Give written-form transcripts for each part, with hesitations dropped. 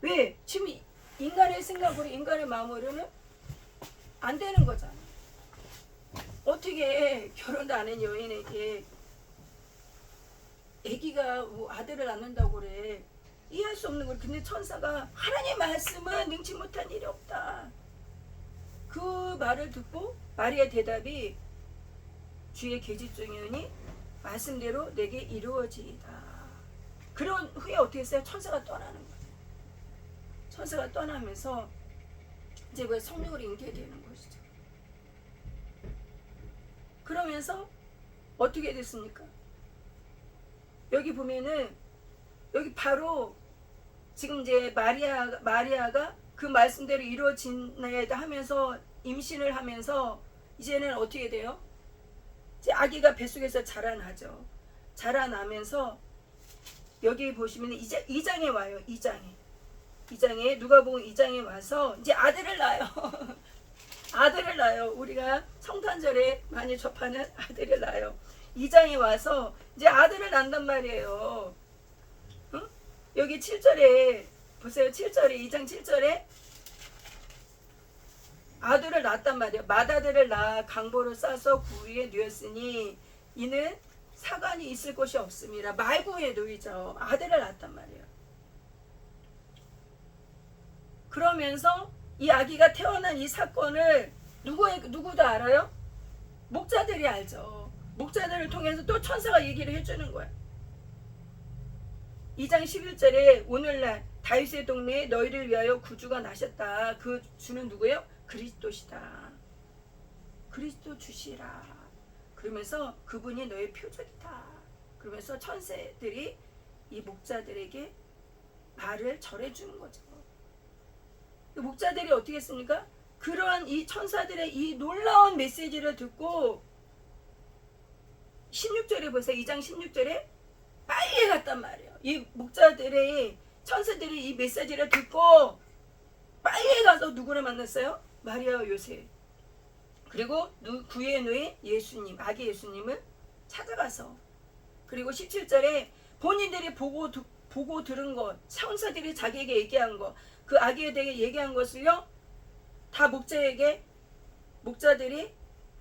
왜? 지금 인간의 생각으로 인간의 마음으로는 안 되는 거잖아. 어떻게 결혼도 안 한 여인에게 아기가 뭐 아들을 낳는다고 그래. 이해할 수 없는 걸. 근데 천사가 하나님의 말씀은 능치 못한 일이 없다. 그 말을 듣고 마리아의 대답이 주의 계집종이오니 말씀대로 내게 이루어지이다. 그런 후에 어떻게 했어요? 천사가 떠나는 거예요. 천사가 떠나면서 이제 왜 성령을 인게 되는 것이죠. 그러면서 어떻게 됐습니까? 여기 보면은 여기 바로 지금 이제 마리아가 그 말씀대로 이루어진다 하면서 임신을 하면서 이제는 어떻게 돼요? 이제 아기가 뱃속에서 자라나죠. 자라나면서 여기 보시면 2장에 와요. 2장에 누가복음 2장에 와서 이제 아들을 낳아요. 아들을 낳아요. 우리가 성탄절에 많이 접하는 아들을 낳아요. 2장에 와서 이제 아들을 낳는단 말이에요. 응? 여기 7절에 보세요. 7절에 2장 7절에 아들을 낳았단 말이에요. 맏아들을 낳아 강보를 싸서 구 위에 누였으니 이는 사관이 있을 곳이 없음이라. 말구에 놓이죠. 아들을 낳았단 말이에요. 그러면서 이 아기가 태어난 이 사건을 누구도 알아요? 목자들이 알죠. 목자들을 통해서 또 천사가 얘기를 해주는 거야. 2장 11절에 오늘날 다윗의 동네에 너희를 위하여 구주가 나셨다. 그 주는 누구예요? 그리스도시다. 그리스도 주시라. 그러면서 그분이 너의 표적이다. 그러면서 천사들이 이 목자들에게 말을 전해주는 거죠. 목자들이 어떻게 했습니까? 그러한 이 천사들의 이 놀라운 메시지를 듣고 16절에 보세요. 2장 16절에 빨리 갔단 말이에요. 이 목자들의 천사들이 이 메시지를 듣고 빨리 가서 누구를 만났어요? 마리아와 요셉. 그리고 구에 놓인 예수님, 아기 예수님을 찾아가서, 그리고 17절에 본인들이 보고 들은 것, 천사들이 자기에게 얘기한 것, 그 아기에 대해 얘기한 것을요 다 목자들이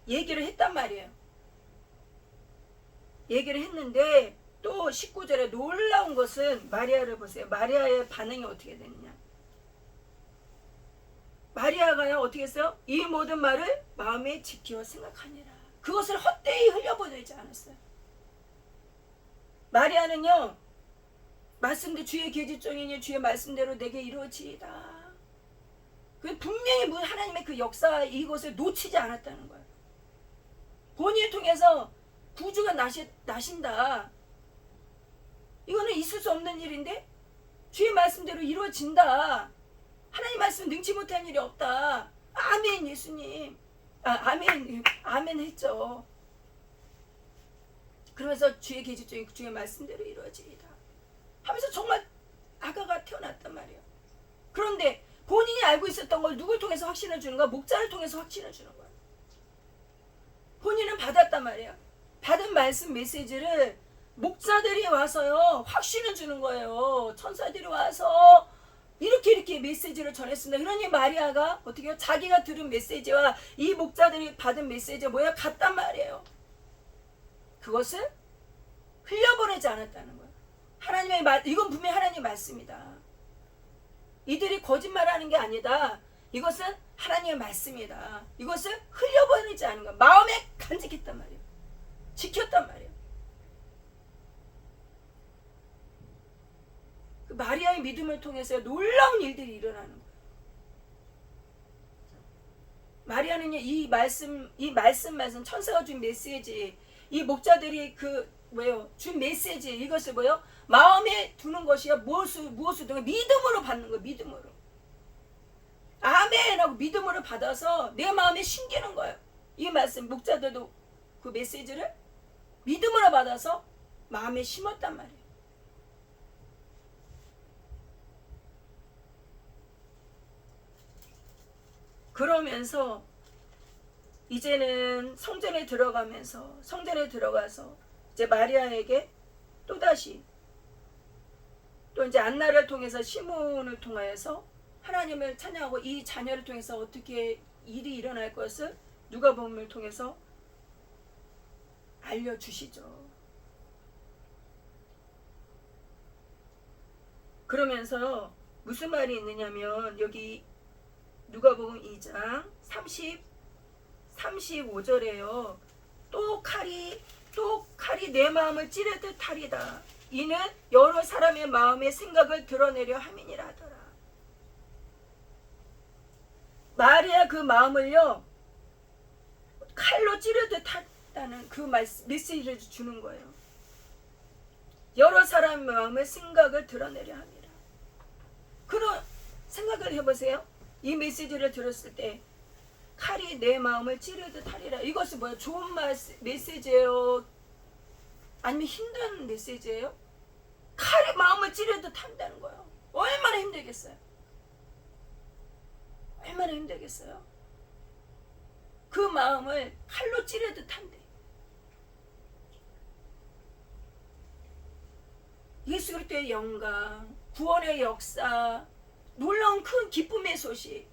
얘기를 했단 말이에요. 얘기를 했는데 또 19절에 놀라운 것은 마리아를 보세요. 마리아의 반응이 어떻게 되느냐. 마리아가요 어떻게 했어요? 이 모든 말을 마음에 지켜 생각하니라. 그것을 헛되이 흘려보내지 않았어요. 마리아는요 말씀대로 주의 계집종이니 주의 말씀대로 내게 이루어지이다. 그 분명히 하나님의 그 역사 이것을 놓치지 않았다는 거예요. 본인을 통해서 구주가 나신다. 이거는 있을 수 없는 일인데 주의 말씀대로 이루어진다. 하나님 말씀은 능치 못한 일이 없다. 아멘 예수님. 아멘 했죠. 그러면서 주의 계집종이 주의 말씀대로 이루어지이다 하면서 정말 아가가 태어났단 말이에요. 그런데 본인이 알고 있었던 걸 누굴 통해서 확신을 주는 거야? 목자를 통해서 확신을 주는 거야. 본인은 받았단 말이에요. 받은 말씀 메시지를 목자들이 와서요 확신을 주는 거예요. 천사들이 와서 이렇게 메시지를 전했습니다. 그러니 마리아가 어떻게 해요? 자기가 들은 메시지와 이 목자들이 받은 메시지가 뭐야? 같단 말이에요. 그것을 흘려보내지 않았다는 거예요. 하나님의 말, 이건 분명히 하나님의 말씀이다. 이들이 거짓말하는 게 아니다. 이것은 하나님의 말씀이다. 이것을 흘려보내지 않은 거야. 마음에 간직했단 말이에요. 지켰단 말이에요. 그 마리아의 믿음을 통해서 놀라운 일들이 일어나는 거예요. 마리아는요 이 말씀 천사가 준 메시지, 이 목자들이 준 메시지, 이것을 마음에 두는 것이요 무엇을 두는 믿음으로 받는 거예요. 믿음으로 아멘 하고 믿음으로 받아서 내 마음에 심기는 거예요. 이 말씀 목자들도 그 메시지를 믿음으로 받아서 마음에 심었단 말이에요. 그러면서 이제는 성전에 들어가서 이제 마리아에게 또다시 또 이제 안나를 통해서 시몬을 통하여서 하나님을 찬양하고 이 자녀를 통해서 어떻게 일이 일어날 것을 누가복음을 통해서 알려주시죠. 그러면서 무슨 말이 있느냐면 여기 누가복음 2장 35절에요. 또 칼이 내 마음을 찌르듯 하리다. 이는 여러 사람의 마음의 생각을 드러내려 함이니라 하더라. 마리아 그 마음을요 칼로 찌르듯 했다는 그 메시지를 주는 거예요. 여러 사람의 마음의 생각을 드러내려 함이라. 그런 생각을 해보세요. 이 메시지를 들었을 때 칼이 내 마음을 찌르듯 하리라. 이것이 뭐야? 좋은 메시지예요? 아니면 힘든 메시지예요? 칼이 마음을 찌르듯 한다는 거예요. 얼마나 힘들겠어요? 얼마나 힘들겠어요? 그 마음을 칼로 찌르듯 한대. 예수 그리스도의 영광, 구원의 역사, 놀라운 큰 기쁨의 소식,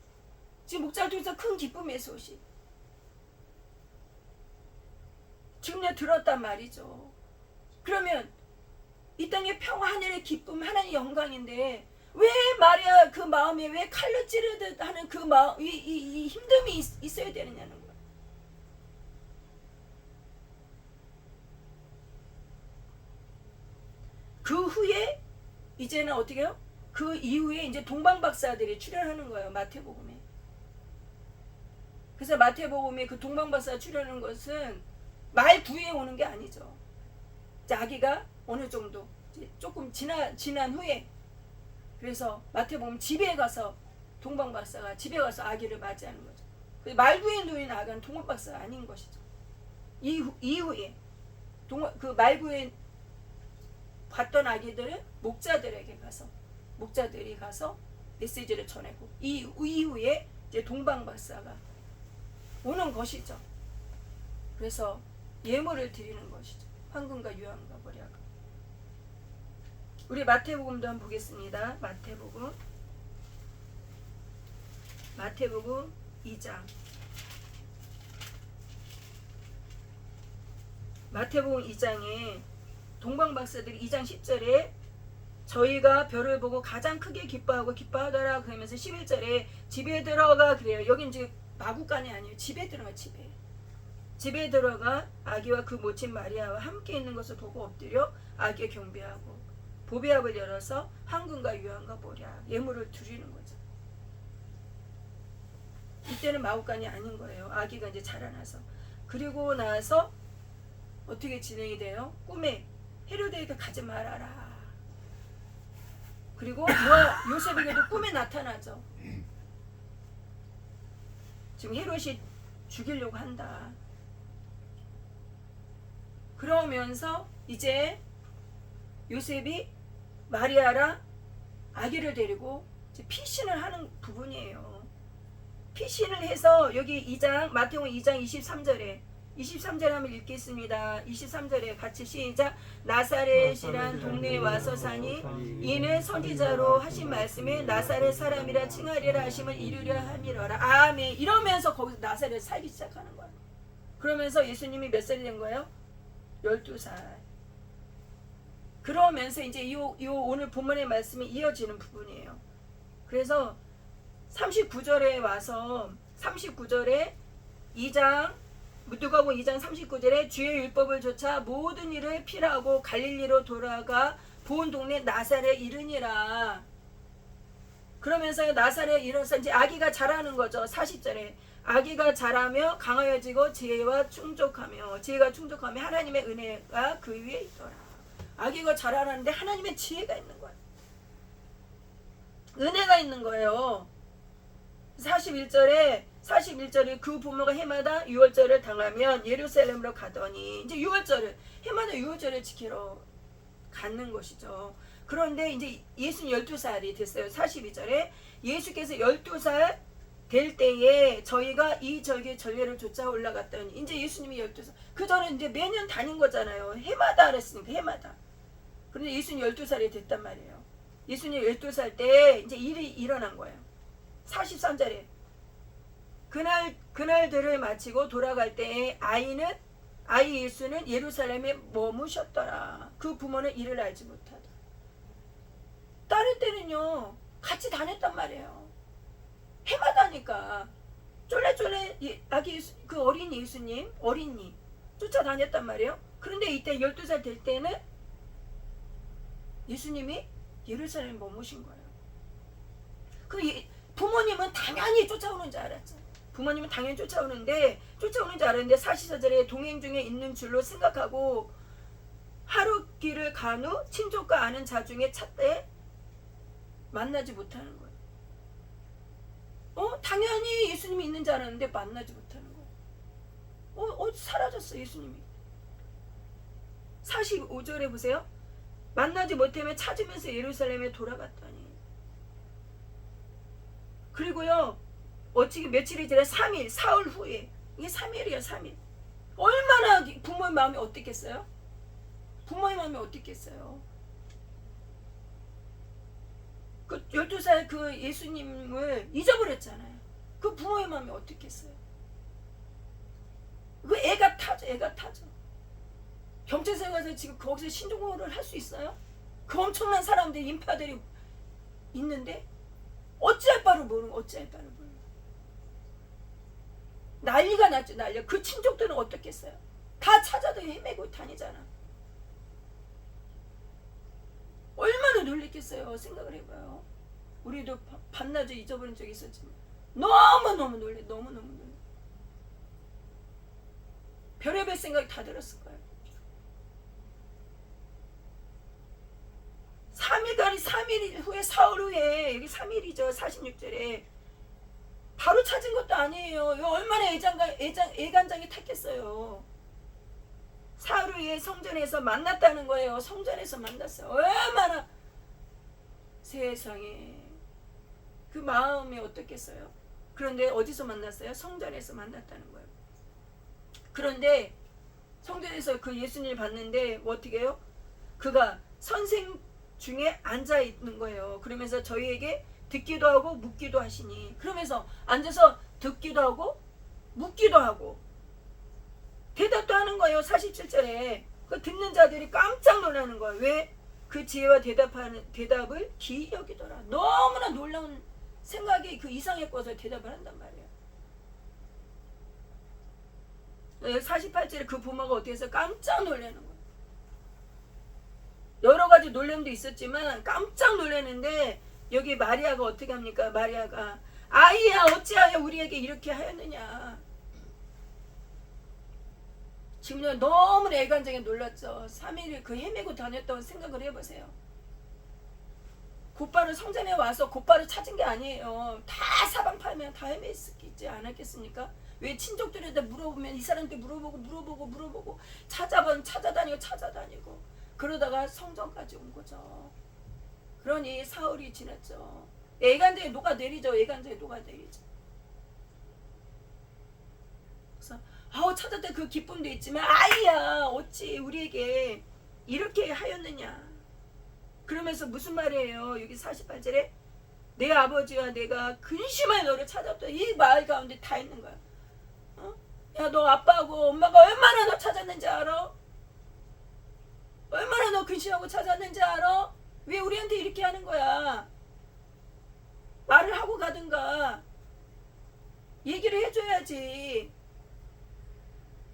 지금 목자를 통해서 큰 기쁨의 소식 지금 내가 들었단 말이죠. 그러면 이 땅의 평화, 하늘의 기쁨, 하나님의 영광인데 왜 마리아 그 마음에 왜 칼로 찌르듯 하는 그 마음, 이 힘듦이 있어야 되느냐는 거예요. 그 후에 이제는 어떻게 해요? 그 이후에 이제 동방박사들이 출연하는 거예요. 마태복음에. 그래서 마태복음에 그 동방박사 출연하는 것은 말 구에 오는 게 아니죠. 아기가 어느 정도 조금 지난 후에, 그래서 마태복음 집에 가서 동방박사가 집에 가서 아기를 맞이하는 거죠. 말구에 누인 아기는 동방박사가 아닌 것이죠. 이후에 그 말구에 봤던 아기들은 목자들이 가서 메시지를 전하고 이 이후에 이제 동방박사가 오는 것이죠. 그래서 예물을 드리는 것이죠. 황금과 유황과 보리하고. 우리 마태복음도 한번 보겠습니다. 마태복음 2장. 마태복음 2장에 동방박사들이 2장 10절에 저희가 별을 보고 가장 크게 기뻐하더라 그러면서 11절에 집에 들어가 그래요. 여긴 이제 마구간이 아니에요. 집에 들어가 아기와 그 모친 마리아와 함께 있는 것을 보고 엎드려 아기의 경배하고 보배압을 열어서 황금과 유황과 보리약 예물을 드리는 거죠. 이때는 마구간이 아닌 거예요. 아기가 이제 자라나서. 그리고 나서 어떻게 진행이 돼요? 꿈에 헤로데에게 가지 말아라. 그리고 요셉에게도 꿈에 나타나죠. 지금 헤롯이 죽이려고 한다. 그러면서 이제 요셉이 마리아랑 아기를 데리고 이제 피신을 하는 부분이에요. 피신을 해서 여기 2장 마태복음 2장 23절에 한번 읽겠습니다. 23절에 같이 시작. 나사렛이란 동네에 와서 사니 이는 선지자로 하신 말씀에 나사렛 사람이라 칭하리라 하심을 이루려 함이로라. 아멘. 이러면서 거기서 나사렛 살기 시작하는 거예요. 그러면서 예수님이 몇 살이 된 거예요? 12살. 그러면서 이제 요 오늘 본문의 말씀이 이어지는 부분이에요. 그래서 39절에 와서 39절에 2장 누가복음 2장 39절에 주의 율법을 좇아 모든 일을 필하고 갈릴리로 돌아가 본 동네 나사렛에 이르니라. 그러면서 나사렛에 이르러서 이제 아기가 자라는 거죠. 40절에 아기가 자라며 강하여지고 지혜가 충족하며 하나님의 은혜가 그 위에 있더라. 아기가 자라는데 하나님의 지혜가 있는 거예요. 은혜가 있는 거예요. 41절에 그 부모가 해마다 유월절을 당하면 예루살렘으로 가더니 이제 해마다 유월절을 지키러 가는 것이죠. 그런데 이제 예수는 12살이 됐어요. 42절에 예수께서 12살 될 때에 저희가 이 전례를 쫓아 올라갔더니 이제 예수님이 12살. 그 전에 이제 매년 다닌 거잖아요. 해마다 그랬으니까 해마다. 그런데 예수는 12살이 됐단 말이에요. 예수님 12살 때 이제 일이 일어난 거예요. 43절에 그날들을 마치고 돌아갈 때에 아이 예수는 예루살렘에 머무셨더라. 그 부모는 이를 알지 못하다. 다른 때는요 같이 다녔단 말이에요. 해마다니까 쫄래쫄래 아기 그 어린 예수님 어린이 쫓아다녔단 말이에요. 그런데 이때 12살 될 때는 예수님이 예루살렘에 머무신 거예요. 그 부모님은 당연히 쫓아오는 줄 알았죠. 부모님은 당연히 쫓아오는 줄 알았는데 44절에 동행 중에 있는 줄로 생각하고 하루 길을 간 후 친족과 아는 자 중에 찾되 만나지 못하는 거예요. 당연히 예수님이 있는 줄 알았는데 만나지 못하는 거예요. 사라졌어 예수님이. 45절에 보세요. 만나지 못하면 찾으면서 예루살렘에 돌아갔더니. 그리고요 어찌 며칠이 지나 3일 사흘 후에 이게 3일이야 3일. 얼마나 부모의 마음이 어땠겠어요? 부모의 마음이 어땠겠어요? 그 12살 그 예수님을 잊어버렸잖아요. 그 부모의 마음이 어땠겠어요? 그 애가 타죠. 경찰서에 가서 지금 거기서 신종호를 할 수 있어요? 그 엄청난 사람들 인파들이 있는데 어찌할 바를 모르는 난리가 났죠. 난리가. 그 친족들은 어떻겠어요? 다 찾아도 헤매고 다니잖아. 얼마나 놀랬겠어요. 생각을 해봐요. 우리도 밤낮을 잊어버린 적이 있었지만 너무너무 놀래. 별의별 생각이 다 들었을 거예요. 3일 후에 사흘 후에 여기 3일이죠. 46절에 바로 찾은 것도 아니에요. 얼마나 애간장이 탔겠어요. 사흘 후에 성전에서 만났다는 거예요. 성전에서 만났어요. 얼마나 세상에 그 마음이 어떻겠어요. 그런데 어디서 만났어요? 성전에서 만났다는 거예요. 그런데 성전에서 그 예수님을 봤는데 어떻게 해요? 그가 선생 중에 앉아 있는 거예요. 그러면서 저희에게 듣기도 하고 묻기도 하시니, 그러면서 앉아서 듣기도 하고 묻기도 하고 대답도 하는 거예요. 47절에 그 듣는 자들이 깜짝 놀라는 거예요. 왜? 그 지혜와 대답을 기이 여기더라. 너무나 놀라운 생각이 그 이상에 꿔서 대답을 한단 말이에요. 48절에 그 부모가 어떻게 해서 깜짝 놀라는 거예요. 여러 가지 놀람도 있었지만 깜짝 놀라는데, 여기 마리아가 어떻게 합니까? 마리아가 아이야 어찌하여 우리에게 이렇게 하였느냐. 지금 너무나 애간장에 놀랐죠. 3일 그 헤매고 다녔다고 생각을 해보세요. 곧바로 성전에 와서 곧바로 찾은 게 아니에요. 다 사방팔면 다 헤맸지 않았겠습니까? 왜 친족들한테 물어보면 이 사람한테 물어보고 찾아다니고 그러다가 성전까지 온 거죠. 그러니 사흘이 지났죠. 애간장에 녹아내리죠. 그래서 찾았다 그 기쁨도 있지만 아이야 어찌 우리에게 이렇게 하였느냐. 그러면서 무슨 말이에요? 여기 48절에 내 아버지와 내가 근심하여 너를 찾았다. 이 말 가운데 다 있는 거야. 야, 너 아빠하고 엄마가 얼마나 너 찾았는지 알아? 얼마나 너 근심하고 찾았는지 알아? 왜 우리한테 이렇게 하는 거야? 말을 하고 가든가 얘기를 해줘야지.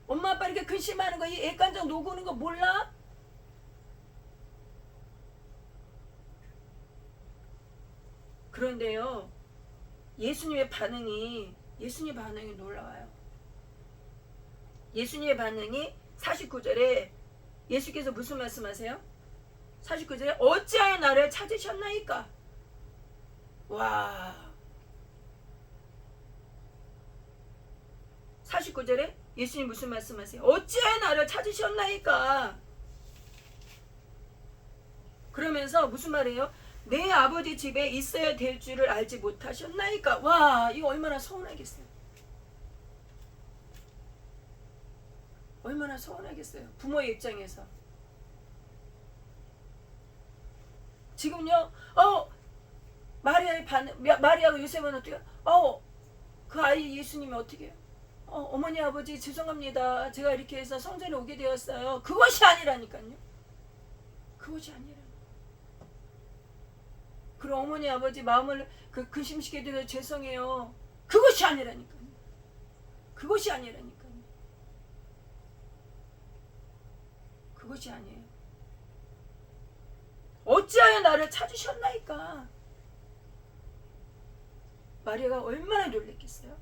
엄마 아빠 이렇게 근심하는 거, 이 애간장 녹는 거 몰라? 그런데요, 예수님의 반응이 놀라워요. 예수님의 반응이 49절에 예수께서 무슨 말씀하세요? 49절에 어찌하여 나를 찾으셨나이까? 와. 49절에 예수님 무슨 말씀하세요? 어찌하여 나를 찾으셨나이까? 그러면서 무슨 말이에요? 내 아버지 집에 있어야 될 줄을 알지 못하셨나이까? 와, 이거 얼마나 서운하겠어요. 부모의 입장에서. 지금요, 마리아가 요셉은 어떻게? 그 아이 예수님이 어떻게 해요? 어머니 아버지 죄송합니다. 제가 이렇게 해서 성전에 오게 되었어요. 그것이 아니라니까요. 그것이 아니라. 그럼 어머니 아버지 마음을 근심시게 되어 죄송해요. 그것이 아니라니까요. 그것이 아니라니까요. 그것이 아니에요. 어찌하여 나를 찾으셨나이까. 마리아가 얼마나 놀랬겠어요?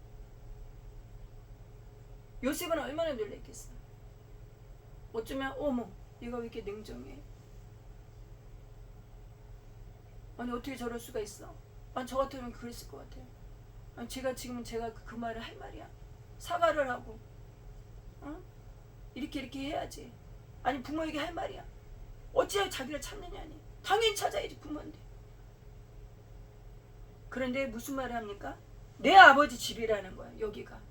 요셉은 얼마나 놀랬겠어요? 어쩌면 어머 얘가 왜 이렇게 냉정해? 아니 어떻게 저럴 수가 있어? 아니 저 같으면 그랬을 것 같아요. 아니 제가 그 말을 할 말이야. 사과를 하고 이렇게 해야지. 아니 부모에게 할 말이야. 어찌하여 자기를 찾느냐니. 당연히 찾아야지 부모인데. 그런데 무슨 말을 합니까? 내 아버지 집이라는 거야. 여기가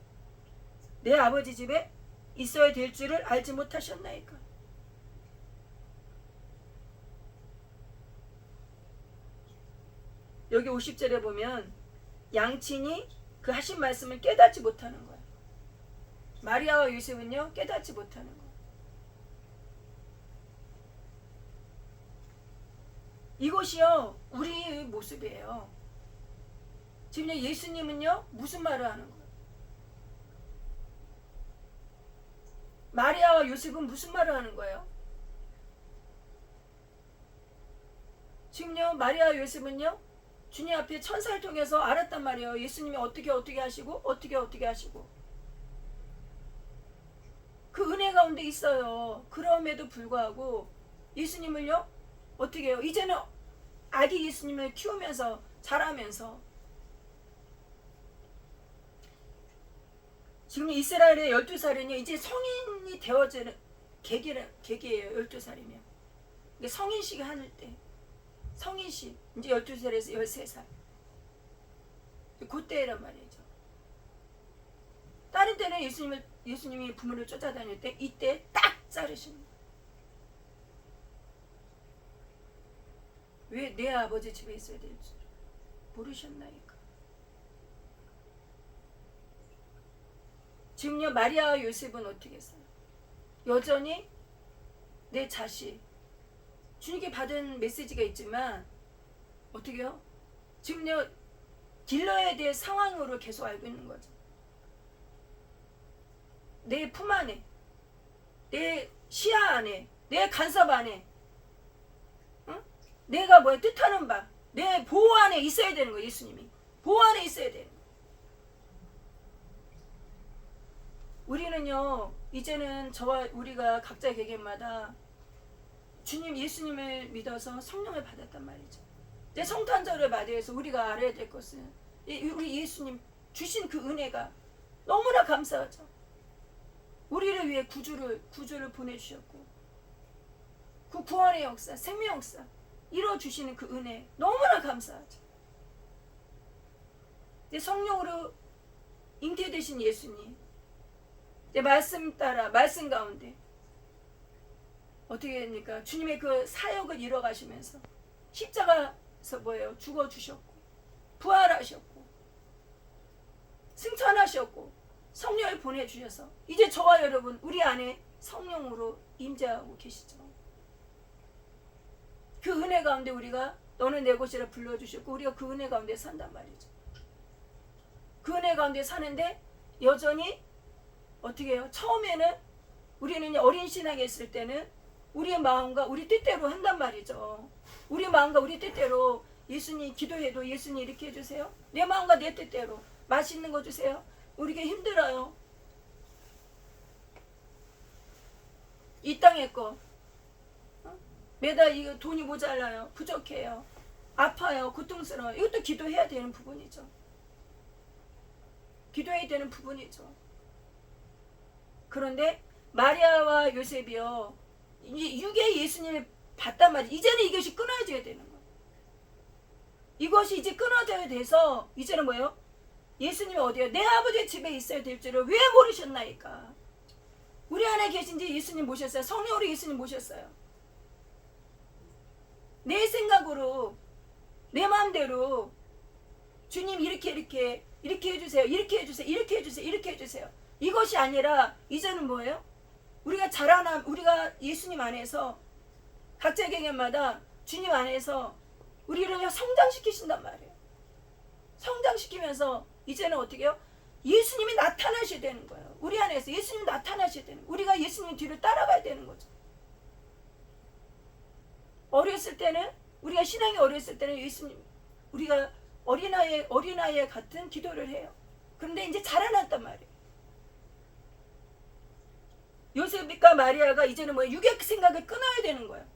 내 아버지 집에 있어야 될 줄을 알지 못하셨나이까. 여기 50절에 보면 양친이 그 하신 말씀을 깨닫지 못하는 거야. 마리아와 요셉은요 깨닫지 못하는 거야. 이것이요 우리의 모습이에요. 지금 예수님은요 무슨 말을 하는 거예요? 마리아와 요셉은 무슨 말을 하는 거예요? 지금요 마리아와 요셉은요 주님 앞에 천사를 통해서 알았단 말이에요. 예수님이 어떻게 하시고 어떻게 하시고 그 은혜 가운데 있어요. 그럼에도 불구하고 예수님을요 어떻게 해요? 이제는 아기 예수님을 키우면서 자라면서 지금 이스라엘의 12살은요 이제 성인이 되어지는 계기예요. 12살이면 성인식 하는 때 성인식 이제 12살에서 13살 그때란 말이죠. 다른 때는 예수님이 부모를 쫓아다닐 때 이때 딱 자르시는 거예요. 왜 내 아버지 집에 있어야 될 줄 모르셨나이까. 지금요 마리아와 요셉은 어떻게 했어요? 여전히 내 자식 주님께 받은 메시지가 있지만 어떻게 해요? 지금요 길러야 될 상황으로 계속 알고 있는 거죠. 내 품 안에 내 시야 안에 내 간섭 안에 내가 뜻하는 바 내 보호 안에 있어야 되는 거예요. 예수님이 보호 안에 있어야 되는 거예요. 우리는요 이제는 우리가 각자 개개인마다 주님 예수님을 믿어서 성령을 받았단 말이죠. 내 성탄절을 맞이해서 우리가 알아야 될 것은 우리 예수님 주신 그 은혜가 너무나 감사하죠. 우리를 위해 구주를 보내주셨고 그 구원의 역사 생명 역사 이뤄주시는 그 은혜 너무나 감사하죠. 내 성령으로 잉태되신 예수님 내 말씀 따라 말씀 가운데 어떻게 됩니까? 주님의 그 사역을 이뤄가시면서 십자가에서 죽어주셨고 부활하셨고 승천하셨고 성령을 보내주셔서 이제 저와 여러분 우리 안에 성령으로 임재하고 계시죠. 그 은혜 가운데 우리가 너는 내 곳이라 불러주셨고 우리가 그 은혜 가운데 산단 말이죠. 그 은혜 가운데 사는데 여전히 어떻게 해요? 처음에는 우리는 어린 신앙에 있을 때는 우리의 마음과 우리 뜻대로 한단 말이죠. 우리 마음과 우리 뜻대로 예수님 기도해도 예수님 이렇게 해주세요. 내 마음과 내 뜻대로 맛있는 거 주세요. 우리가 힘들어요. 이 땅의 거 매달 이거 돈이 모자라요. 부족해요. 아파요. 고통스러워요. 이것도 기도해야 되는 부분이죠. 기도해야 되는 부분이죠. 그런데 마리아와 요셉이요 육의 예수님을 봤단 말이에요. 이제는 이것이 끊어져야 되는 거예요. 이것이 이제 끊어져야 돼서 이제는 뭐예요? 예수님이 어디에요? 내 아버지의 집에 있어야 될 줄을 왜 모르셨나이까. 우리 안에 계신지 예수님 모셨어요. 성령으로 예수님 모셨어요. 내 생각으로 내 마음대로 주님 이렇게 해주세요. 이렇게 해주세요. 이렇게 해주세요. 이렇게 해주세요. 이것이 아니라 이제는 뭐예요? 우리가 우리가 예수님 안에서 각자의 개념마다 주님 안에서 우리를 성장시키신단 말이에요. 성장시키면서 이제는 어떻게 해요? 예수님이 나타나셔야 되는 거예요. 우리 안에서 예수님이 나타나셔야 되는 거예요. 우리가 예수님 뒤를 따라가야 되는 거죠. 어렸을 때는 우리가 신앙이 어렸을 때는 예수님 우리가 어린아이 같은 기도를 해요. 그런데 이제 자라났단 말이에요. 요셉과 마리아가 이제는 뭐 육의 생각을 끊어야 되는 거예요.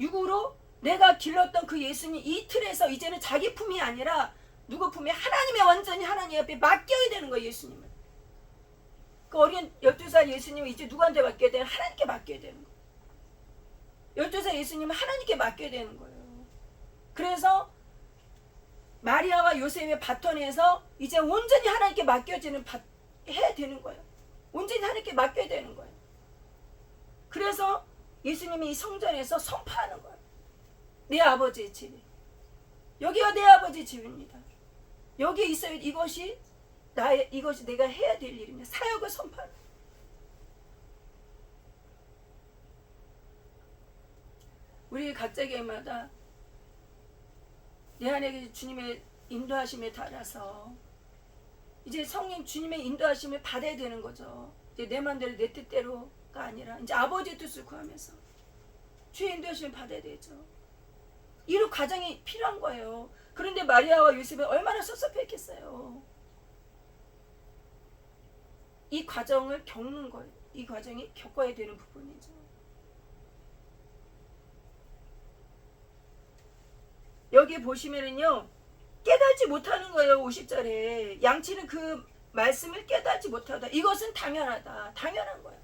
육으로 내가 길렀던 그 예수님 이 틀에서 이제는 자기 품이 아니라 누구 품에 하나님의 완전히 하나님 앞에 맡겨야 되는 거예요. 예수님을. 그 어린 12살 예수님을 이제 누구한테 맡겨야 되는? 하나님께 맡겨야 되는 거예요. 12살 예수님은 하나님께 맡겨야 되는 거예요. 그래서 마리아와 요셉의 바톤에서 이제 온전히 하나님께 맡겨지는 해야 되는 거예요. 온전히 하나님께 맡겨야 되는 거예요. 그래서 예수님이 이 성전에서 선포하는 거예요. 내 아버지의 집이. 여기가 내 아버지의 집입니다. 여기에 있어야 이것이 내가 해야 될 일입니다. 사역을 선포하는 거예요. 우리 각자 개인마다 내 안에 주님의 인도하심에 따라서 이제 성령 주님의 인도하심을 받아야 되는 거죠. 이제 내 맘대로 내 뜻대로가 아니라 이제 아버지의 뜻을 구하면서 주의 인도하심을 받아야 되죠. 이런 과정이 필요한 거예요. 그런데 마리아와 요셉은 얼마나 섭섭했겠어요. 이 과정을 겪는 거예요. 이 과정이 겪어야 되는 부분이죠. 여기 보시면은요, 깨닫지 못하는 거예요. 50절에 양치는 그 말씀을 깨닫지 못하다. 이것은 당연하다. 당연한 거예요.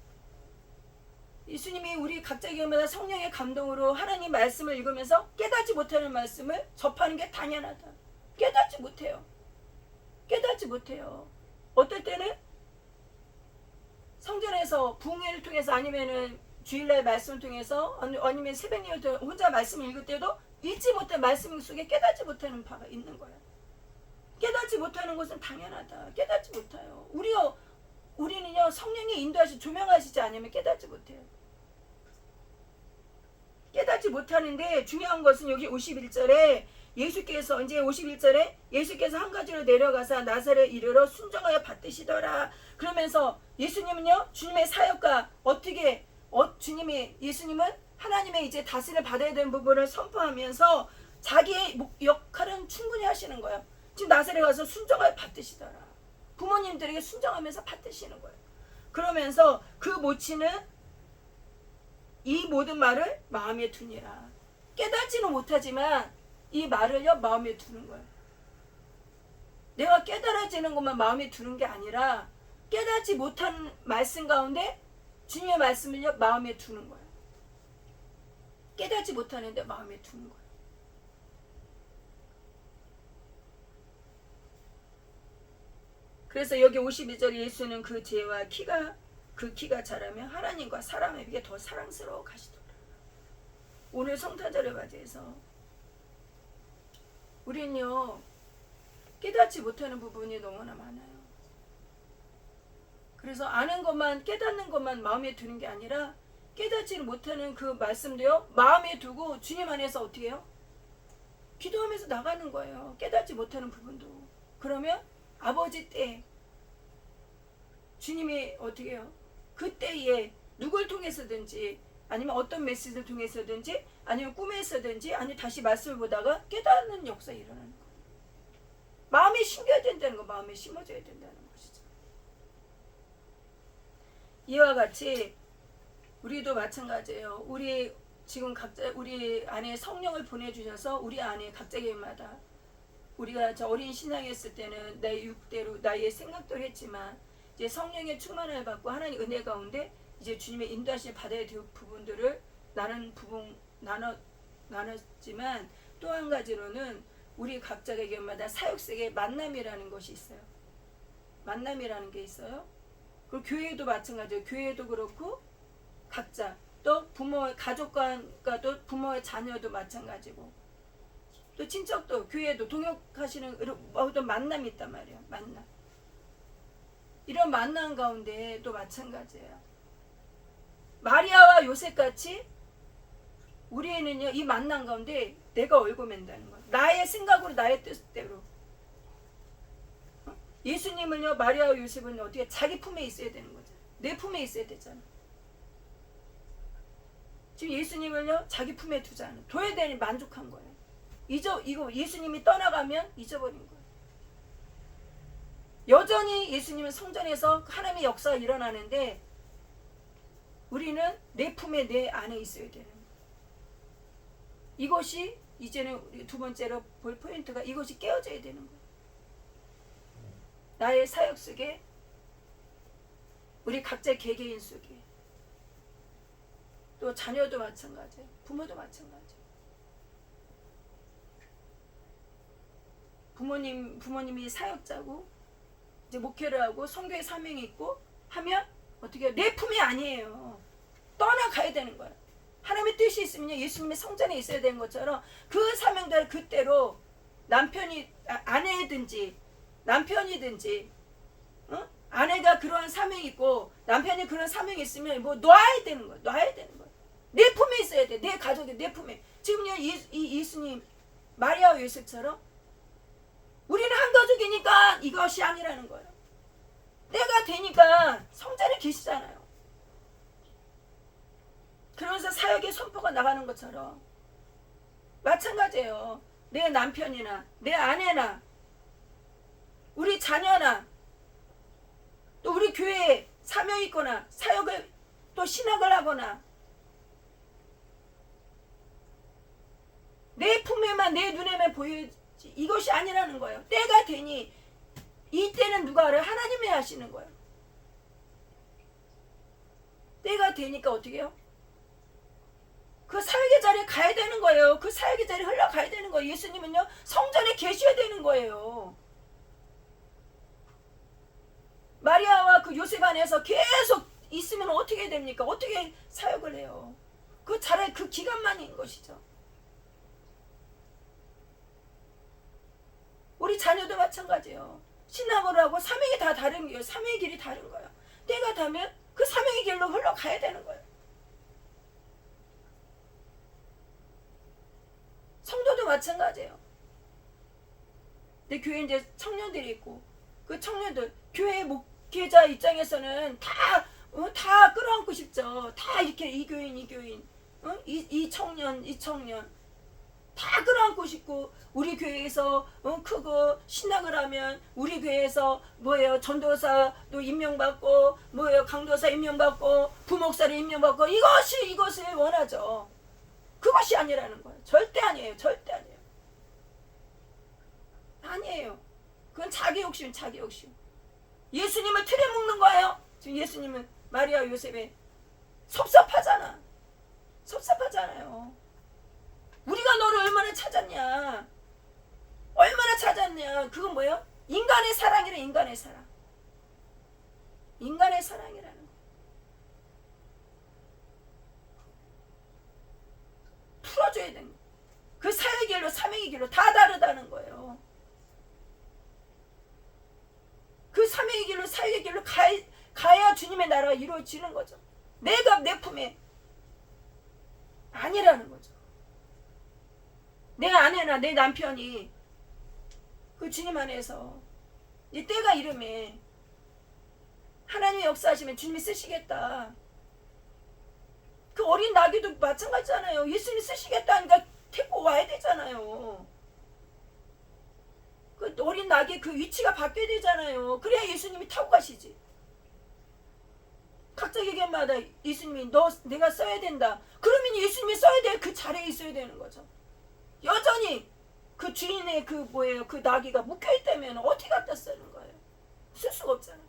예수님이 우리 각자 경마다 성령의 감동으로 하나님 말씀을 읽으면서 깨닫지 못하는 말씀을 접하는 게 당연하다. 깨닫지 못해요. 깨닫지 못해요. 어떨 때는 성전에서 부흥회를 통해서 아니면은 주일날 말씀을 통해서 아니면 새벽 예배를 통해서 혼자 말씀을 읽을 때도 읽지 못한 말씀 속에 깨닫지 못하는 바가 있는 거예요. 깨닫지 못하는 것은 당연하다. 깨닫지 못해요. 우리는요 성령이 인도하시 조명하시지 않으면 깨닫지 못해요. 깨닫지 못하는데 중요한 것은 여기 51절에 예수께서 이제 51절에 예수께서 한 가지로 내려가사 나사렛 이르러 순종하여 받으시더라. 그러면서 예수님은요 주님의 사역과 어떻게 예수님은 하나님의 이제 다스림을 받아야 되는 부분을 선포하면서 자기의 역할은 충분히 하시는 거예요. 지금 나사렛 가서 순종하여 받으시더라. 부모님들에게 순종하면서 받으시는 거예요. 그러면서 그 모친은 이 모든 말을 마음에 두니라. 깨닫지는 못하지만 이 말을요 마음에 두는 거예요. 내가 깨달아지는 것만 마음에 두는 게 아니라 깨닫지 못한 말씀 가운데 주님의 말씀을요 마음에 두는 거예요. 깨닫지 못하는데 마음에 두는 거예요. 그래서 여기 52절 예수는 그 죄와 키가 자라면 하나님과 사람에게 더 사랑스러워 가시더라. 오늘 성탄절을 맞이해서 우리는요 깨닫지 못하는 부분이 너무나 많아요. 그래서 아는 것만 깨닫는 것만 마음에 두는 게 아니라 깨닫지 못하는 그 말씀도요 마음에 두고 주님 안에서 어떻게 해요? 기도하면서 나가는 거예요. 깨닫지 못하는 부분도. 그러면 아버지 때 주님이 어떻게 해요? 그때에 누굴 통해서든지 아니면 어떤 메시지를 통해서든지 아니면 꿈에서든지 아니면 다시 말씀을 보다가 깨닫는 역사가 일어나는 거예요. 마음에 심겨야 된다는 거, 마음에 심어져야 된다는 것이죠. 이와 같이 우리도 마찬가지예요. 우리 지금 각자 우리 안에 성령을 보내주셔서 우리 안에 각자 개인마다 우리가 어린 신앙이었을 때는 내 육대로 나의 생각도 했지만 이제 성령의 충만을 받고 하나님 은혜 가운데 이제 주님의 인도하심을 받아야 될 부분들을 나눴지만 또 한 가지로는 우리 각자 개인마다 사역sek의 만남이라는 것이 있어요. 만남이라는 게 있어요. 그리고 교회도 마찬가지예요. 교회도 그렇고 각자 또 부모의 가족과도 부모의 자녀도 마찬가지고 또 친척도 교회도 동역하시는 어떤 만남이 있단 말이에요. 만남. 이런 만남 가운데 또 마찬가지예요. 마리아와 요셉같이 우리는요 이 만남 가운데 내가 얽어맨다는 거예요. 나의 생각으로 나의 뜻대로. 예수님을요 마리아와 요셉은 어떻게 자기 품에 있어야 되는 거죠. 내 품에 있어야 되잖아. 지금 예수님을요 자기 품에 두잖아. 둬야 되니 만족한 거예요. 이거 예수님이 떠나가면 잊어버린 거예요. 여전히 예수님은 성전에서 하나님의 역사가 일어나는데 우리는 내 품에 내 안에 있어야 되는 거예요. 이것이 이제는 우리 두 번째로 볼 포인트가 이것이 깨어져야 되는 거예요. 나의 사역 속에 우리 각자 개개인 속에 또 자녀도 마찬가지예요. 부모도 마찬가지예요. 부모님이 사역자고 이제 목회를 하고 선교의 사명이 있고 하면 어떻게 해요? 내 품이 아니에요. 떠나가야 되는 거예요. 하나님의 뜻이 있으면 예수님의 성전에 있어야 되는 것처럼 그 사명대로 그때로 남편이 아내든지 남편이든지 아내가 그러한 사명이 있고 남편이 그런 사명이 있으면 뭐 놔야 되는 거예요. 놔야 되는 거예요. 내 품에 있어야 돼. 내 가족이 내 품에. 지금요 이 예수님 마리아와 요셉처럼 우리는 한 가족이니까 이것이 아니라는 거예요. 때가 되니까 성전에 계시잖아요. 그러면서 사역의 선포가 나가는 것처럼 마찬가지예요. 내 남편이나 내 아내나 우리 자녀나 또 우리 교회에 사명이 있거나 사역을 또 신학을 하거나 내 품에만 내 눈에만 보이지 이것이 아니라는 거예요. 때가 되니 이때는 누가 알아요? 하나님이 하시는 거예요. 때가 되니까 어떻게 해요? 그 사역의 자리에 가야 되는 거예요. 그 사역의 자리에 흘러가야 되는 거예요. 예수님은요 성전에 계셔야 되는 거예요. 마리아와 그 요셉 안에서 계속 있으면 어떻게 됩니까? 어떻게 사역을 해요? 그 자리에 그 기간만인 것이죠. 우리 자녀도 마찬가지예요. 신학을 하고 사명이 다 다른 거예요. 사명의 길이 다른 거예요. 때가 되면 그 사명의 길로 흘러가야 되는 거예요. 성도도 마찬가지예요. 내 교회에 이제 청년들이 있고 그 청년들 교회 목회자 입장에서는 다 끌어안고 싶죠. 다 이렇게 이 교인 이 청년 다 끌어안고 싶고 우리 교회에서 크고 신학을 하면 우리 교회에서 뭐예요 전도사도 임명받고 뭐예요 강도사 임명받고 부목사를 임명받고 이것을 원하죠. 그것이 아니라는 거예요. 절대 아니에요. 절대 아니에요. 아니에요. 그건 자기 욕심. 예수님을 틀에 묶는 거예요. 지금 예수님은 마리아 요셉에 섭섭하잖아요. 우리가 너를 얼마나 찾았냐. 그건 뭐예요? 인간의 사랑이래. 인간의 사랑이라는 거. 풀어줘야 되는 거. 그 사역의 길로 사명의 길로 다 다르다는 거예요. 그 사명의 길로 사역의 길로 가야 주님의 나라가 이루어지는 거죠. 내가 내 품에 아니라는 거죠. 내 아내나 내 남편이 그 주님 안에서 이 때가 이름에 하나님의 역사하시면 주님이 쓰시겠다. 그 어린 나귀도 마찬가지잖아요. 예수님이 쓰시겠다 하니까 태고 와야 되잖아요. 그 어린 나귀의 그 위치가 바뀌어야 되잖아요. 그래야 예수님이 타고 가시지. 각자 개개인마다 예수님이 내가 써야 된다. 그러면 예수님이 써야 될 그 자리에 있어야 되는 거죠. 여전히 그 주인의 그 나귀가 묶여있다면 어떻게 갖다 쓰는 거예요? 쓸 수가 없잖아요.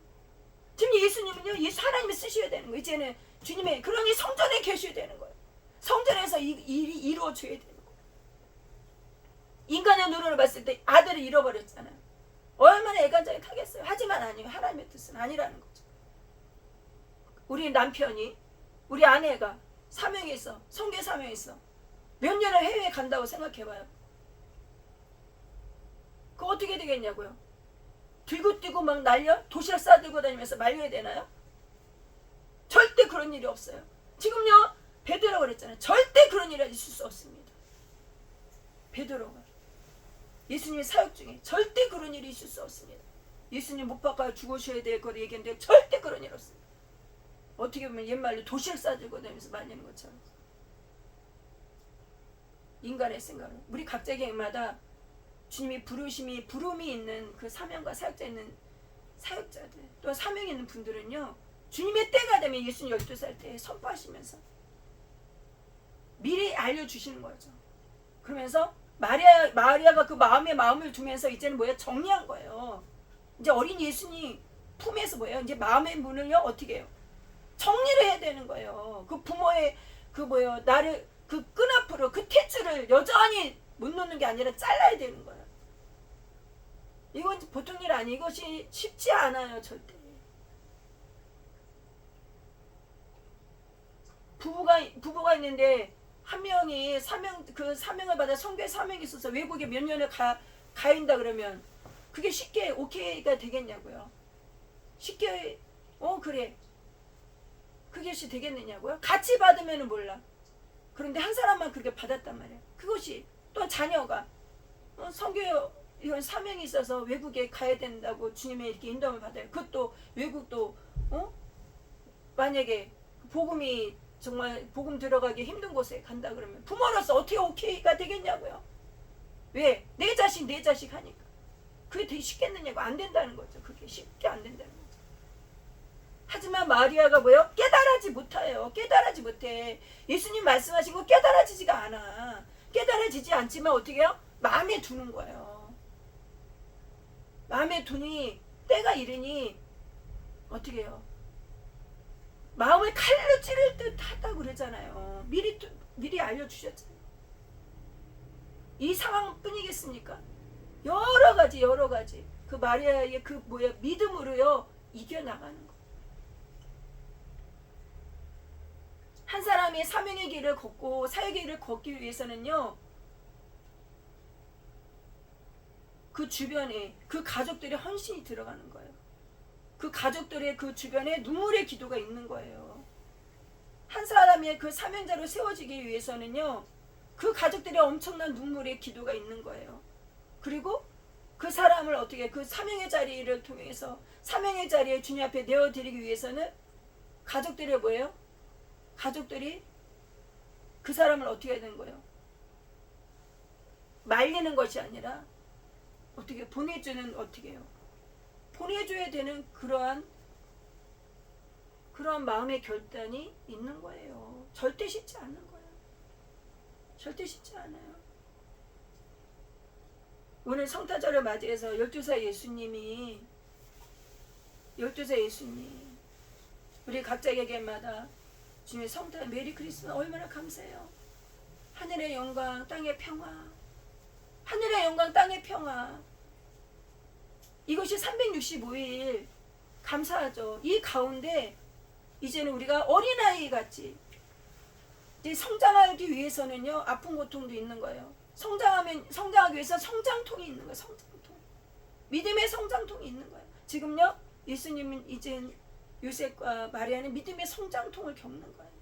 지금 예수님은요 하나님이 쓰셔야 되는 거예요. 이제는 주님의 그러니 성전에 계셔야 되는 거예요. 성전에서 일이 이루어져야 되는 거예요. 인간의 눈으로 봤을 때 아들을 잃어버렸잖아요. 얼마나 애간장이 타겠어요. 하지만 아니에요. 하나님의 뜻은 아니라는 거죠. 우리 남편이 우리 아내가 사명이 있어. 선교 사명이 있어. 몇 년을 해외에 간다고 생각해봐요. 그거 어떻게 되겠냐고요. 들고 뛰고 막 날려? 도시락 싸들고 다니면서 말려야 되나요? 절대 그런 일이 없어요. 지금요 베드로가 그랬잖아요. 절대 그런 일이 있을 수 없습니다. 베드로가 예수님의 사역 중에 절대 그런 일이 있을 수 없습니다. 예수님 못 박아 죽으셔야 될 거를 얘기했는데 절대 그런 일 없습니다. 어떻게 보면 옛말로 도시락 싸들고 다니면서 말리는 것처럼. 인간의 생각은 우리 각자에게마다 주님이 부름이 있는 그 사명과 사역자 있는 사역자들 또 사명이 있는 분들은요 주님의 때가 되면 예수님 12살 때 선포하시면서 미리 알려주시는 거죠. 그러면서 마리아가 그 마음을 두면서 이제는 뭐예요? 정리한 거예요. 이제 어린 예수님 품에서 뭐예요? 이제 마음의 문을요 어떻게 해요? 정리를 해야 되는 거예요. 그 부모의 그 뭐예요? 나를 그 끈앞으로 그 탯줄을 여전히 못 놓는 게 아니라 잘라야 되는 거예요. 이건 보통 일 아니. 이것이 쉽지 않아요. 절대. 부부가 있는데 한 명이 사명을 받아 선교의 사명이 있어서 외국에 몇 년을 가인다 그러면 그게 쉽게 오케이가 되겠냐고요. 쉽게 그래 그것이 되겠느냐고요. 같이 받으면 몰라. 그런데 한 사람만 그렇게 받았단 말이에요. 그것이 또 자녀가 선교 이런 사명이 있어서 외국에 가야 된다고 주님의 이렇게 인도함을 받아요. 그것도 외국도 만약에 복음이 정말 복음 들어가기 힘든 곳에 간다 그러면 부모로서 어떻게 오케이가 되겠냐고요. 왜? 내 자식 하니까. 그게 되게 쉽겠느냐고. 안 된다는 거죠. 그게 쉽게 안 된다는 거죠. 하지만 마리아가 뭐요? 깨달아지 못해요. 깨달아지 못해. 예수님 말씀하신 거 깨달아지지가 않아. 깨달아지지 않지만 어떻게 해요? 마음에 두는 거예요. 마음에 두니 때가 이르니 어떻게 해요? 마음을 칼로 찌를 듯 하다고 그러잖아요. 미리 알려주셨잖아요. 이 상황뿐이겠습니까? 여러 가지 그 마리아의 그 믿음으로요 이겨나가는 거. 한 사람이 사명의 길을 걷고 사역의 길을 걷기 위해서는요 그 주변에 그 가족들의 헌신이 들어가는 거예요. 그 가족들의 그 주변에 눈물의 기도가 있는 거예요. 한 사람의 그 사명자로 세워지기 위해서는요 그 가족들의 엄청난 눈물의 기도가 있는 거예요. 그리고 그 사람을 어떻게 그 사명의 자리를 통해서 사명의 자리에 주님 앞에 내어드리기 위해서는 가족들이 뭐예요? 가족들이 그 사람을 어떻게 해야 되는 거예요? 말리는 것이 아니라 어떻게 보내주는 어떻게 해요? 보내줘야 되는 그러한 마음의 결단이 있는 거예요. 절대 쉽지 않은 거예요. 절대 쉽지 않아요. 오늘 성탄절을 맞이해서 12살 예수님 우리 각자에게마다 주님의 성탄 메리 크리스마스 얼마나 감사해요. 하늘의 영광 땅의 평화 하늘의 영광 땅의 평화 이것이 365일 감사하죠. 이 가운데 이제는 우리가 어린아이 같이 이제 성장하기 위해서는요 아픈 고통도 있는 거예요. 성장하기 위해서 성장통이 있는 거예요. 성장통 믿음의 성장통이 있는 거예요. 지금요 예수님은 이제 요셉과 마리아는 믿음의 성장통을 겪는 거예요.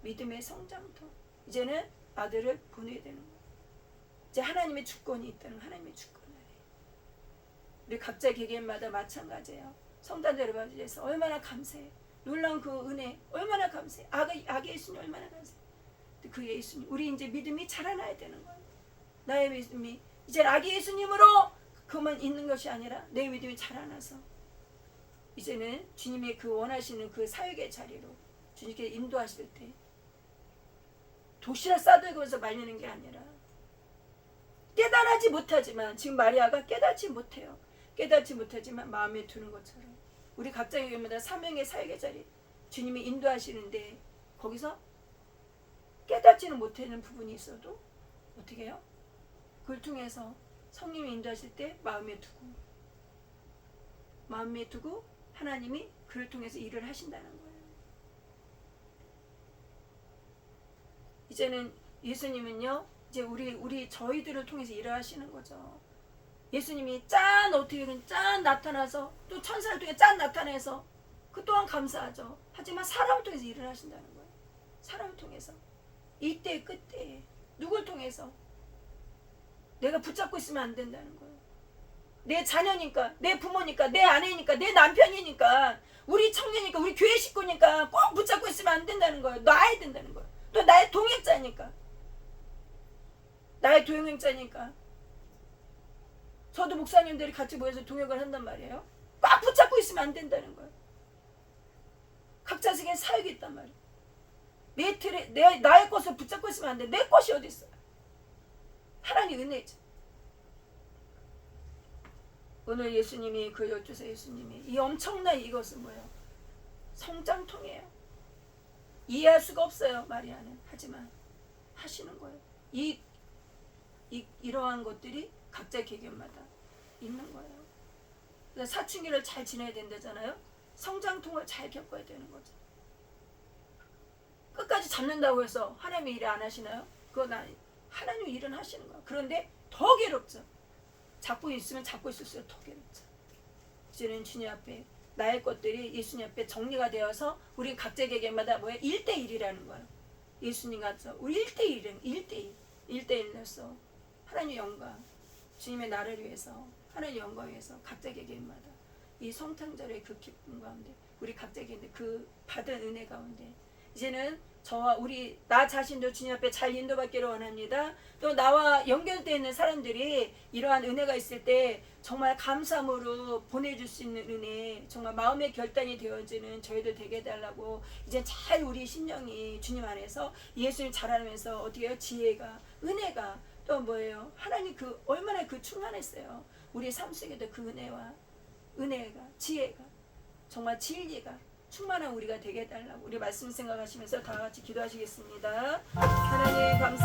믿음의 성장통. 이제는 아들을 보내야 되는 거예요. 이제 하나님의 주권이 있다는 하나님의 주권 아래. 우리 각자 개개인마다 마찬가지예요. 성탄절을 맞이해서 얼마나 감사해. 놀라운 그 은혜 얼마나 감사해. 아기 예수님 얼마나 감사해. 그 예수님 우리 이제 믿음이 자라나야 되는 거예요. 나의 믿음이 이제 아기 예수님으로 그만 있는 것이 아니라 내 믿음이 자라나서 이제는 주님의 그 원하시는 그 사역의 자리로 주님께 인도하실 때 도시락 싸들고서 말리는 게 아니라 깨달지 못하지만 지금 마리아가 깨닫지 못하지만 마음에 두는 것처럼 우리 각자에게마다 사명의 사역의 자리 주님이 인도하시는데 거기서 깨닫지는 못하는 부분이 있어도 어떻게 해요? 그걸 통해서 성령이 인도하실 때 마음에 두고 하나님이 그를 통해서 일을 하신다는 거예요. 이제는 예수님은요, 이제 우리 저희들을 통해서 일을 하시는 거죠. 예수님이 짠 어떻게든 짠 나타나서 또 천사를 통해 짠 나타내서 그 또한 감사하죠. 하지만 사람을 통해서 일을 하신다는 거예요. 사람을 통해서 이때 끝에 누굴 통해서 내가 붙잡고 있으면 안 된다는 거예요. 내 자녀니까, 내 부모니까, 내 아내니까, 내 남편이니까, 우리 청년이니까, 우리 교회 식구니까 꼭 붙잡고 있으면 안 된다는 거예요. 놔야 된다는 거예요. 또 나의 동행자니까, 나의 동행자니까. 저도 목사님들이 같이 모여서 동역을 한단 말이에요. 꽉 붙잡고 있으면 안 된다는 거예요. 각자 세계에 사역이 있단 말이에요. 나의 것을 붙잡고 있으면 안 돼. 내 것이 어디 있어요? 하나님 은혜죠. 오늘 예수님이 그 12세 예수님이 이 엄청난 이것은 뭐예요? 성장통이에요. 이해할 수가 없어요. 마리아는. 하지만 하시는 거예요. 이러한 것들이 각자 개개인마다 있는 거예요. 그래서 사춘기를 잘 지내야 된다잖아요. 성장통을 잘 겪어야 되는 거죠. 끝까지 잡는다고 해서 하나님이 일을 안 하시나요? 그건 아니. 하나님 일은 하시는 거예요. 그런데 더 괴롭죠. 잡고 있으면 잡고 있을수록 더 괴롭죠. 이제는 주님 앞에 나의 것들이 예수님 앞에 정리가 되어서 우리 각자 개개인마다 뭐예요? 1대1이라는 거예요. 예수님과 우리 1대1로서 하나님 영광, 주님의 나를 위해서, 하나님 영광 위해서 각자 개개인마다 이 성탄절의 그 기쁨 가운데, 우리 각자 개개인 그 받은 은혜 가운데 이제는 저와 나 자신도 주님 앞에 잘 인도받기를 원합니다. 또 나와 연결되어 있는 사람들이 이러한 은혜가 있을 때 정말 감사함으로 보내줄 수 있는 은혜, 정말 마음의 결단이 되어지는 저희들 되게 해달라고, 이제 잘 우리 심령이 주님 안에서 예수님 잘 알면서 어떻게 해요? 지혜가, 은혜가, 또 뭐예요? 하나님 얼마나 충만했어요. 우리 삶 속에도 그 은혜가, 지혜가, 정말 진리가 충만한 우리가 되게 해달라고 우리 말씀 생각하시면서 다 같이 기도하시겠습니다. 하나님 감사